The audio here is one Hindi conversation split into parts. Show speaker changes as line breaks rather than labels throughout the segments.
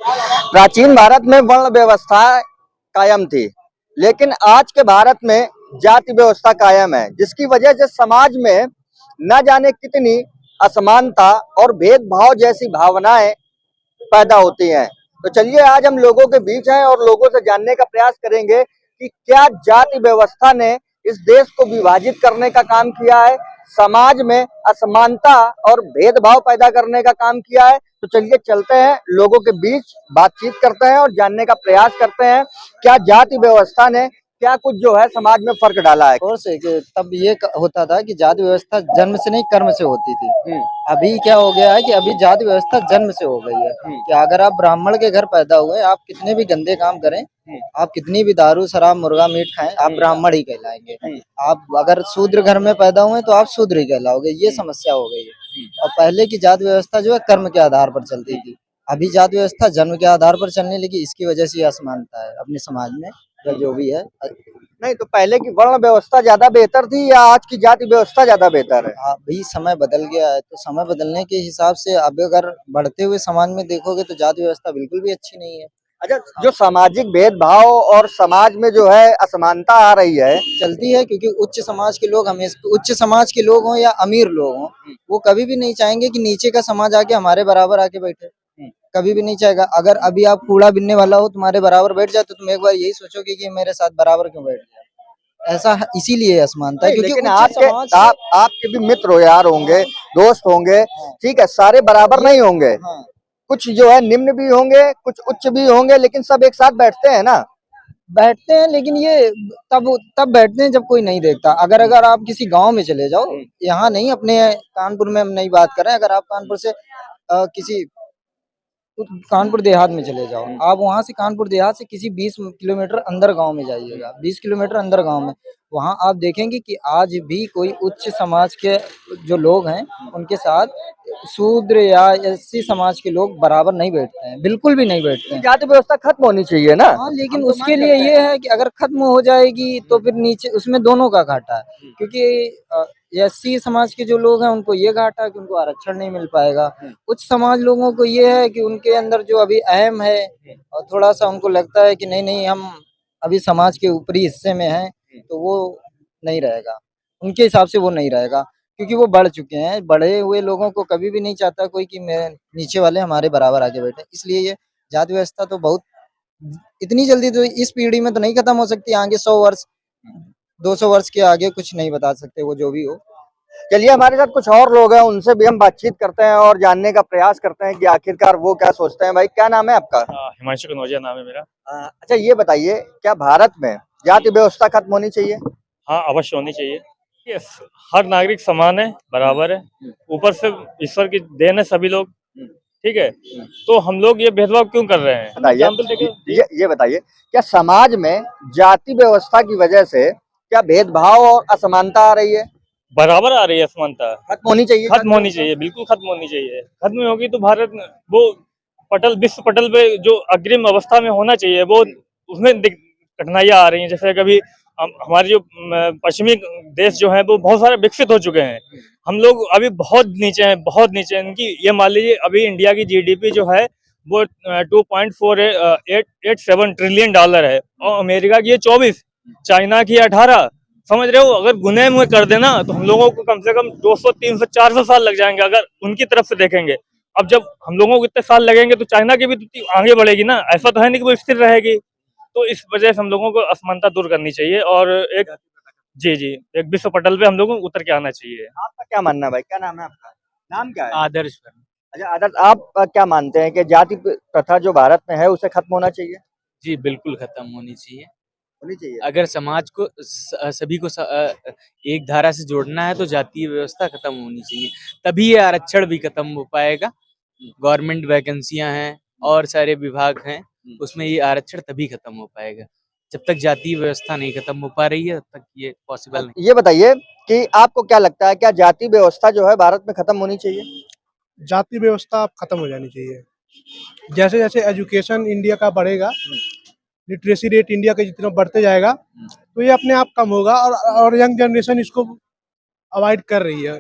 प्राचीन भारत में वर्ण व्यवस्था कायम थी, लेकिन आज के भारत में जाति व्यवस्था कायम है, जिसकी वजह से समाज में न जाने कितनी असमानता और भेदभाव जैसी भावनाएं पैदा होती हैं। तो चलिए आज हम लोगों के बीच हैं और लोगों से जानने का प्रयास करेंगे कि क्या जाति व्यवस्था ने इस देश को विभाजित करने का काम किया है, समाज में असमानता और भेदभाव पैदा करने का काम किया है। तो चलिए चलते हैं, लोगों के बीच बातचीत करते हैं और जानने का प्रयास करते हैं क्या जाति व्यवस्था ने क्या कुछ जो है समाज में फर्क डाला है।
और से कि तब ये होता था कि जाति व्यवस्था जन्म से नहीं कर्म से होती थी। अभी क्या हो गया है कि अभी जाति व्यवस्था जन्म से हो गई है कि अगर आप ब्राह्मण के घर पैदा हुए, आप कितने भी गंदे काम करें, आप कितनी भी दारू शराब मुर्गा मीट खाएं, आप ब्राह्मण ही कहलाएंगे। आप अगर शूद्र घर में पैदा हुए तो आप शूद्र ही कहलाओगे। ये समस्या हो गई है। और पहले की जाति व्यवस्था जो है कर्म के आधार पर चलती थी, अभी जाति व्यवस्था जन्म के आधार पर चलने लगी। इसकी वजह से असमानता है अपने समाज में, जो भी है।
नहीं तो पहले की वर्ण व्यवस्था ज्यादा बेहतर थी या आज की जाति व्यवस्था ज्यादा बेहतर है?
अभी समय बदल गया है, तो समय बदलने के हिसाब से अब अगर बढ़ते हुए समाज में देखोगे तो जाति व्यवस्था बिल्कुल भी अच्छी नहीं है।
अच्छा, जो सामाजिक भेदभाव और समाज में जो है असमानता आ रही है,
चलती है क्योंकि उच्च समाज के लोग, हमेशा उच्च समाज के लोग हों या अमीर लोग हों, वो कभी भी नहीं चाहेंगे कि नीचे का समाज आके हमारे बराबर आके बैठे। कभी भी नहीं चाहेगा। अगर अभी आप कूड़ा बिनने वाला हो, तुम्हारे बराबर बैठ जाए, तो तुम एक बार यही सोचोगे कि मेरे साथ बराबर क्यों बैठ गया। ऐसा इसीलिए असमानता है क्योंकि
लेकिन
उच्च समाज
आपके भी मित्र हो यार होंगे, दोस्त होंगे, ठीक है, सारे बराबर नहीं होंगे।
हाँ,
कुछ जो है निम्न भी होंगे, कुछ उच्च भी होंगे, लेकिन सब एक साथ बैठते हैं ना।
बैठते हैं, लेकिन ये तब बैठते हैं जब कोई नहीं देखता। अगर आप किसी गांव में चले जाओ, यहाँ नहीं, अपने कानपुर में हम नहीं बात कर रहे हैं, अगर आप कानपुर से किसी कानपुर देहात में चले जाओ, आप वहां से कानपुर देहात से किसी 20 किलोमीटर अंदर गांव में जाइएगा, 20 किलोमीटर अंदर गांव में, वहां आप देखेंगे कि आज भी कोई उच्च समाज के जो लोग हैं उनके साथ शूद्र या एससी समाज के लोग बराबर नहीं बैठते हैं, बिल्कुल भी नहीं बैठते हैं।
जाति व्यवस्था खत्म होनी चाहिए ना।
हाँ, लेकिन उसके लिए ये है कि अगर खत्म हो जाएगी तो फिर नीचे उसमें दोनों का घाटा है, क्योंकि एससी समाज के जो लोग हैं उनको ये घाटा है कि उनको आरक्षण नहीं मिल पाएगा। उच्च समाज लोगों को ये है कि उनके अंदर जो अभी अहम है और थोड़ा सा उनको लगता है कि नहीं नहीं, हम अभी समाज के ऊपरी हिस्से में हैं, तो वो नहीं रहेगा, उनके हिसाब से वो नहीं रहेगा, क्योंकि वो बढ़ चुके हैं। बढ़े हुए लोगों को कभी भी नहीं चाहता कोई कि मेरे नीचे वाले हमारे बराबर आगे बैठे। इसलिए ये जाति व्यवस्था तो बहुत इतनी जल्दी तो इस पीढ़ी में तो नहीं खत्म हो सकती। आगे 100 वर्ष 200 वर्ष के आगे कुछ नहीं बता सकते, वो जो भी हो।
चलिए हमारे साथ कुछ और लोग हैं, उनसे भी हम बातचीत करते हैं और जानने का प्रयास करते हैं कि आखिरकार वो क्या सोचते हैं। भाई क्या नाम है आपका?
हिमांशु कनौजिया नाम है मेरा।
अच्छा ये बताइए, क्या भारत में जाति व्यवस्था खत्म होनी चाहिए?
हाँ, अवश्य होनी चाहिए। यस, हर नागरिक समान है, बराबर है, ऊपर से ईश्वर की देन है सभी लोग, ठीक है। तो हम लोग ये भेदभाव क्यों कर रहे हैं?
बताइए, ये बताइए, क्या समाज में जाति व्यवस्था की वजह से क्या भेदभाव और असमानता आ रही है?
बराबर आ रही है असमानता।
खत्म होनी चाहिए।
खत्म होनी चाहिए, बिल्कुल खत्म होनी चाहिए। खत्म होगी तो भारत वो विश्व पटल पे जो अग्रिम अवस्था में होना चाहिए, वो उसमें कठिनाइयां आ रही हैं। जैसे कभी हमारे जो पश्चिमी देश जो है वो बहुत सारे विकसित हो चुके हैं, हम लोग अभी बहुत नीचे हैं, बहुत नीचे हैं। इनकी ये मान लीजिए अभी इंडिया की जीडीपी जो है वो 2.4887 ट्रिलियन डॉलर है, और अमेरिका की ये 24, चाइना की 18। समझ रहे हो? अगर गुने में कर देना तो हम लोगों को कम से कम 200, 300, 400 साल लग जाएंगे अगर उनकी तरफ से देखेंगे। अब जब हम लोगों को इतने साल लगेंगे तो चाइना की भी तो आगे बढ़ेगी ना, ऐसा तो है नहीं कि वो स्थिर रहेगी। तो इस वजह से हम लोगों को असमानता दूर करनी चाहिए और एक एक विश्व पटल पे हम लोगों को उतर के आना चाहिए।
आपका क्या मानना है भाई? क्या नाम है आपका? नाम क्या है?
आदर्श।
अच्छा आदर्श, आप क्या मानते हैं कि जाति प्रथा जो भारत में है उसे खत्म होना चाहिए?
जी बिल्कुल खत्म होनी चाहिए।
होनी चाहिए।
अगर समाज को सभी को एक धारा से जोड़ना है तो जातीय व्यवस्था खत्म होनी चाहिए, तभी ये आरक्षण भी खत्म हो पाएगा। गवर्नमेंट वैकेंसियां हैं और सारे विभाग हैं, उसमें ये आरक्षण तभी खत्म हो पाएगा। जब तक जातीय व्यवस्था नहीं खत्म हो पा रही है तब तक ये पॉसिबल नहीं।
ये बताइए कि आपको क्या लगता है, क्या जाति व्यवस्था जो है भारत में खत्म होनी चाहिए?
जाति व्यवस्था अब खत्म हो जानी चाहिए। जैसे जैसे एजुकेशन इंडिया का बढ़ेगा, लिटरेसी रेट इंडिया का जितना बढ़ते जाएगा, तो ये अपने आप कम होगा। और यंग जनरेशन इसको अवॉइड कर रही है।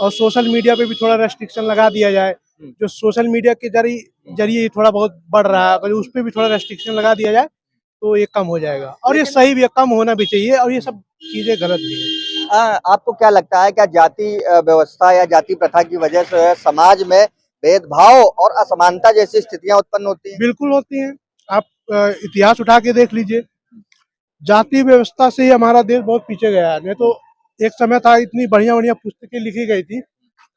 और सोशल मीडिया पे भी थोड़ा रेस्ट्रिक्शन लगा दिया जाए जो सोशल मीडिया के जरिए थोड़ा बहुत बढ़ रहा है, अगर उस पर भी थोड़ा रेस्ट्रिक्शन लगा दिया जाए तो ये कम हो जाएगा। और ये सही भी है, कम होना भी चाहिए, और ये सब चीजें गलत भी है।
आपको क्या लगता है, क्या जाति व्यवस्था या जाति प्रथा की वजह से समाज में भेदभाव और असमानता जैसी स्थितियां उत्पन्न होती हैं?
बिल्कुल होती हैं। आप इतिहास उठा के देख लीजिए, जाति व्यवस्था से ही हमारा देश बहुत पीछे गया है। नहीं तो एक समय था, इतनी बढ़िया बढ़िया पुस्तकें लिखी गई थी,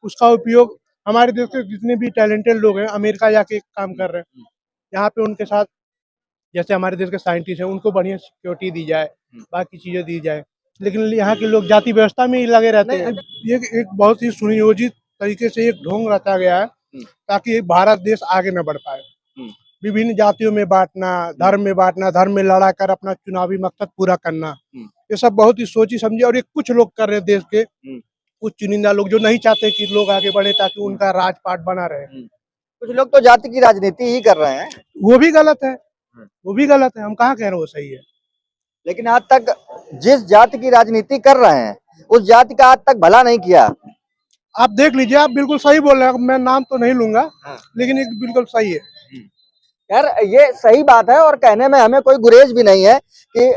उसका उपयोग हमारे देश के जितने भी टैलेंटेड लोग हैं अमेरिका जाके काम कर रहे हैं, यहाँ पे उनके साथ जैसे हमारे देश के साइंटिस्ट हैं उनको बढ़िया सिक्योरिटी दी जाए, बाकी चीजें दी जाए, लेकिन यहाँ के लोग जाति व्यवस्था में ही लगे रहते हैं। ये एक बहुत ही सुनियोजित तरीके से एक ढोंग रचा गया है ताकि भारत देश आगे न बढ़ पाए। विभिन्न जातियों में बांटना, धर्म में लड़ा कर अपना चुनावी मकसद पूरा करना, ये सब बहुत ही सोची समझी, और ये कुछ लोग कर रहे हैं देश के, कुछ चुनिंदा लोग जो नहीं चाहते कि लोग आगे बढ़े ताकि उनका राजपाट बना रहे।
कुछ लोग तो जाति की राजनीति ही कर रहे हैं।
वो भी गलत है, वो भी गलत है, हम कहाँ कह रहे हैं वो सही है।
लेकिन आज तक जिस जाति की राजनीति कर रहे हैं उस जाति का आज तक भला नहीं किया।
आप देख लीजिए, आप बिल्कुल सही बोल रहे हैं, मैं नाम तो नहीं लूंगा, लेकिन एक बिल्कुल सही है।
यार ये सही बात है, और कहने में हमें कोई गुरेज भी नहीं है कि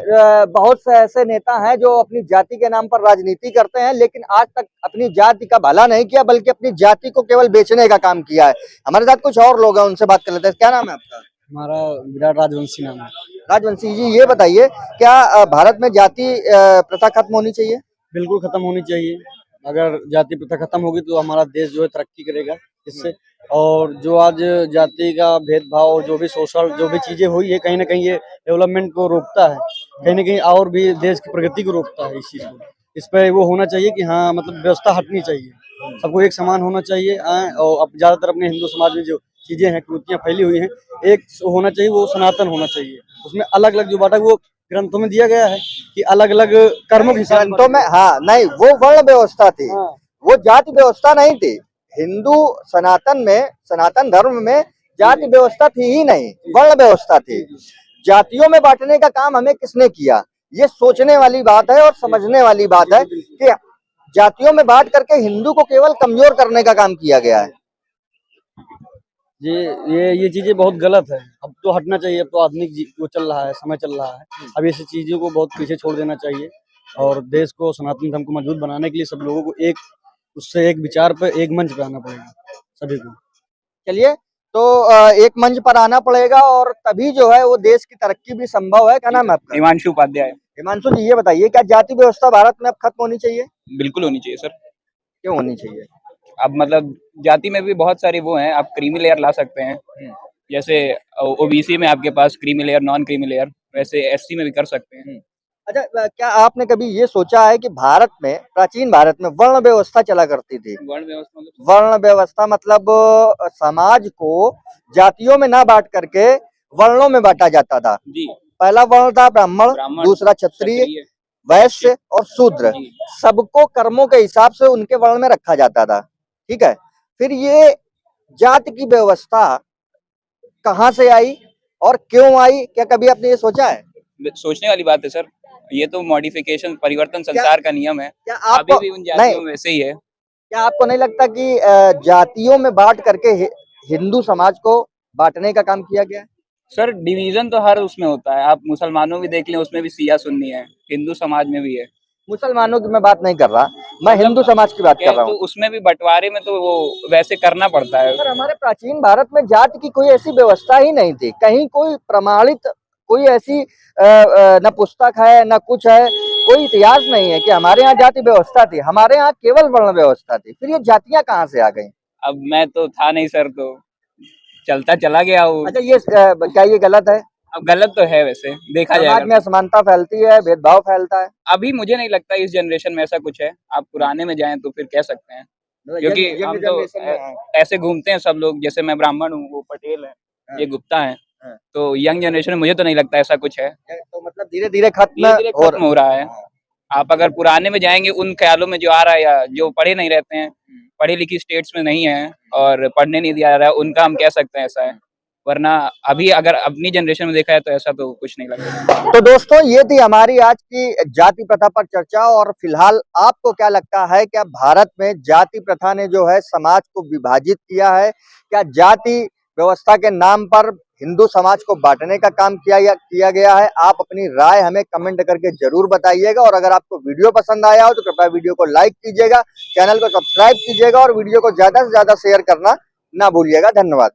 बहुत से ऐसे नेता हैं जो अपनी जाति के नाम पर राजनीति करते हैं, लेकिन आज तक अपनी जाति का भला नहीं किया, बल्कि अपनी जाति को केवल बेचने का काम किया है। हमारे साथ कुछ और लोग हैं, उनसे बात कर लेते हैं। क्या नाम है आपका?
हमारा विराट राजवंशी नाम है।
राजवंशी जी, ये बताइए, क्या भारत में जाति प्रथा खत्म होनी चाहिए?
बिल्कुल खत्म होनी चाहिए। अगर जाति प्रथा खत्म होगी तो हमारा देश जो है तरक्की करेगा इससे। और जो आज जाति का भेदभाव, जो भी सोशल जो भी चीजें हुई है, कहीं ना कहीं ये डेवलपमेंट को रोकता है, कहीं ना कहीं और भी देश की प्रगति को रोकता है। इस चीज को, इस पर वो होना चाहिए कि हाँ, मतलब व्यवस्था हटनी चाहिए, सबको एक समान होना चाहिए। और अब ज्यादातर अपने हिंदू समाज में जो चीजें हैं, कुरीतियां फैली हुई हैं, एक होना चाहिए, वो सनातन होना चाहिए। उसमें अलग अलग जो बांटा, वो ग्रंथों में दिया गया है कि अलग अलग कर्मों के हिसाब
ग्रंथों में, हाँ नहीं, वो वर्ण व्यवस्था थी, वो जाति व्यवस्था नहीं थी। हिंदू सनातन धर्म में जाति व्यवस्था थी ही नहीं, वर्ण व्यवस्था थी। जातियों में बांटने का काम हमें किसने किया? ये सोचने वाली बात है और समझने वाली बात है कि जातियों में बांट करके हिंदू को केवल कमजोर करने का काम किया गया है।
ये चीजें बहुत गलत है। अब तो हटना चाहिए। अब तो आधुनिक वो चल रहा है, समय चल रहा है। अब ऐसी चीजों को बहुत पीछे छोड़ देना चाहिए, और देश को, सनातन धर्म को मजबूत बनाने के लिए सब लोगों को एक विचार पर, एक मंच पे आना पड़ेगा सभी को।
चलिए, तो एक मंच पर आना पड़ेगा, और तभी जो है वो देश की तरक्की भी संभव है। क्या नाम है आपका?
हिमांशु उपाध्याय।
हिमांशु जी, ये बताइए, क्या जाति व्यवस्था भारत में अब खत्म होनी चाहिए?
बिल्कुल होनी चाहिए सर।
क्यों होनी चाहिए?
अब मतलब जाति में भी बहुत सारी वो हैं, आप क्रीमी लेयर ला सकते हैं। जैसे ओबीसी में आपके पास creamy layer, non creamy layer, वैसे एससी में भी कर सकते हैं।
अच्छा, क्या आपने कभी ये सोचा है कि भारत में, प्राचीन भारत में वर्ण व्यवस्था चला करती थी? वर्ण व्यवस्था मतलब समाज को जातियों में ना बांट करके वर्णों में बांटा जाता था।
जी।
पहला वर्ण था ब्राह्मण, दूसरा क्षत्रिय, वैश्य और शूद्र। सबको कर्मों के हिसाब से उनके वर्ण में रखा जाता था, ठीक है। फिर ये जाति की व्यवस्था कहाँ से आई और क्यों आई? क्या कभी आपने ये सोचा है?
सोचने वाली बात है सर। ये तो मॉडिफिकेशन, परिवर्तन संसार का नियम है।
क्या
अभी
आपको
भी उन जातियों में वैसे ही है।
क्या आपको नहीं लगता कि जातियों में बांट करके हिंदू समाज को बांटने का काम किया गया है?
सर डिवीजन तो हर उसमें होता है। आप मुसलमानों भी देख लें, उसमें भी शिया सुन्नी है, हिंदू समाज में भी है।
मुसलमानों की मैं बात नहीं कर रहा, मैं हिंदू समाज की बात कर रहा हूँ।
तो उसमें भी बंटवारे में तो वो वैसे करना पड़ता है।
सर, हमारे प्राचीन भारत में जाति की कोई ऐसी व्यवस्था ही नहीं थी। कहीं कोई प्रमाणित, कोई ऐसी न पुस्तक है न कुछ है, कोई इतिहास नहीं है कि हमारे यहाँ जाति व्यवस्था थी। हमारे यहाँ केवल वर्ण व्यवस्था थी। फिर ये जातियाँ कहाँ से आ गई?
अब मैं तो था नहीं सर, तो चलता चला गया वो।
अच्छा, ये क्या ये गलत है?
अब गलत तो है, वैसे देखा
समाज
जाएगा।
में असमानता फैलती है, भेदभाव फैलता है।
अभी मुझे नहीं लगता इस जनरेशन में ऐसा कुछ है। आप पुराने में जाएं तो फिर कह सकते हैं, क्योंकि हम तो ऐसे घूमते हैं सब लोग। जैसे मैं ब्राह्मण हूँ, वो पटेल है, ये गुप्ता है। तो यंग जनरेशन में मुझे तो नहीं लगता ऐसा कुछ है।
तो मतलब धीरे धीरे खत्म
हो रहा है। आप अगर पुराने में जाएंगे, उन ख्यालों में जो आ रहा है, या जो पढ़े नहीं रहते हैं, पढ़ी लिखी स्टेट्स में नहीं है और पढ़ने नहीं दिया जा रहा है, उनका हम कह सकते हैं ऐसा है। वरना अभी अगर अपनी जनरेशन में देखा है तो ऐसा तो कुछ नहीं लगता।
तो दोस्तों ये थी हमारी आज की जाति प्रथा पर चर्चा। और फिलहाल आपको क्या लगता है, क्या भारत में जाति प्रथा ने जो है समाज को विभाजित किया है? क्या जाति व्यवस्था के नाम पर हिंदू समाज को बांटने का काम किया गया है? आप अपनी राय हमें कमेंट करके जरूर बताइएगा। और अगर आपको वीडियो पसंद आया हो तो कृपया वीडियो को लाइक कीजिएगा, चैनल को सब्सक्राइब कीजिएगा और वीडियो को ज्यादा से ज्यादा शेयर करना ना भूलिएगा। धन्यवाद।